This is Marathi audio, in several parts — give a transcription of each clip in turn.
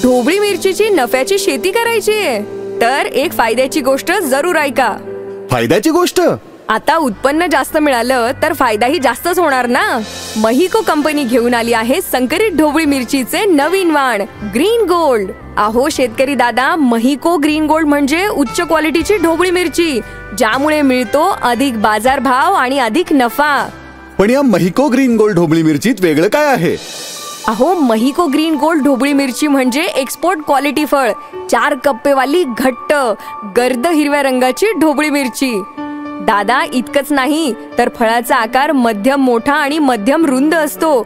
ढोबळी मिरचीची नफ्याची शेती करायची आहे तर एक फायद्याची गोष्ट जरूर ऐका. फायद्याची गोष्ट? आता उत्पन्न जास्त मिळालं तर फायदाही जास्तच होणार ना. महिको कंपनी घेऊन आली आहे संकरित ढोबळी मिरचीचे नवीन वाण ग्रीन गोल्ड. अहो शेतकरी दादा, महिको ग्रीन गोल्ड म्हणजे उच्च क्वालिटीची ढोबळी मिरची, ज्यामुळे मिळतो अधिक बाजारभाव आणि अधिक नफा. पण या महिको ग्रीन गोल्ड ढोबळी मिरचीत वेगळं काय आहे? अहो महिको ग्रीन गोल्ड ढोबळी मिरची म्हणजे एक्सपोर्ट क्वालिटी फळ, 4 कप्पेवाली घट्ट गर्द हिरव्या रंगाची ढोबळी मिरची. दादा, इतकंच नाही तर फळाचा आकार मध्यम मोठा आणि मध्यम रुंद असतो.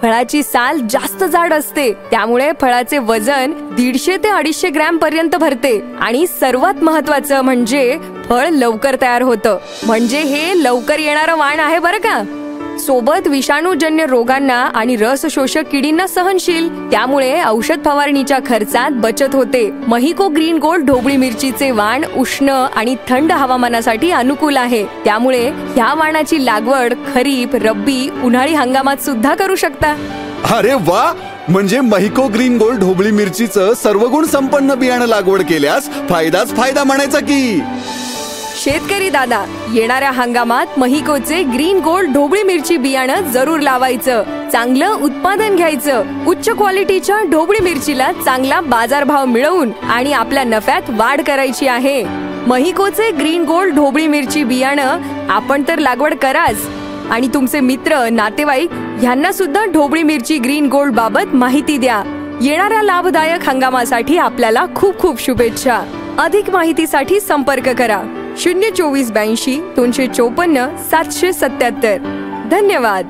फळाची साल जास्त जाड असते, त्यामुळे फळाचे वजन 150 ते 250 ग्रॅम पर्यंत भरते. आणि सर्वात महत्वाचं म्हणजे फळ लवकर तयार होतं, म्हणजे हे लवकर येणारं वाण आहे बरं का. सोबत विषाणूजन्य रोगांना आणि रस शोषक किडींना सहनशील, त्यामुळे औषध फवारणीच्या खर्चात बचत होते. महिको ग्रीन गोल्ड ढोबळी मिरचीचे वाण उष्ण आणि थंड हवामानासाठी अनुकूल आहे, त्यामुळे ह्या वाणाची लागवड खरीप, रब्बी, उन्हाळी हंगामात सुद्धा करू शकता. अरे वा, म्हणजे महिको ग्रीन गोल्ड ढोबळी मिरचीचं सर्वगुण संपन्न बियाणं लागवड केल्यास फायदाच फायदा म्हणायचा की. शेतकरी दादा, येणाऱ्या हंगामात महिकोचे ग्रीन गोल्ड ढोबळी मिरची बियाणं जरूर लावायचं. चांगलं उत्पादन घ्यायचं. उच्च क्वालिटीच्या ढोबळी मिरचीला चांगला बाजारभाव मिळवून आणि आपल्या नफ्यात वाढ करायची आहे. महिकोचे ग्रीन गोल्ड ढोबळी मिरची बियाणं आपण तर लागवड कराच, आणि तुमचे मित्र, नातेवाईक यांना सुद्धा ढोबळी मिरची ग्रीन गोल्ड बाबत माहिती द्या. येणाऱ्या लाभदायक हंगामासाठी आपल्याला खूप खूप शुभेच्छा. अधिक माहितीसाठी संपर्क करा 02482 254 777. धन्यवाद.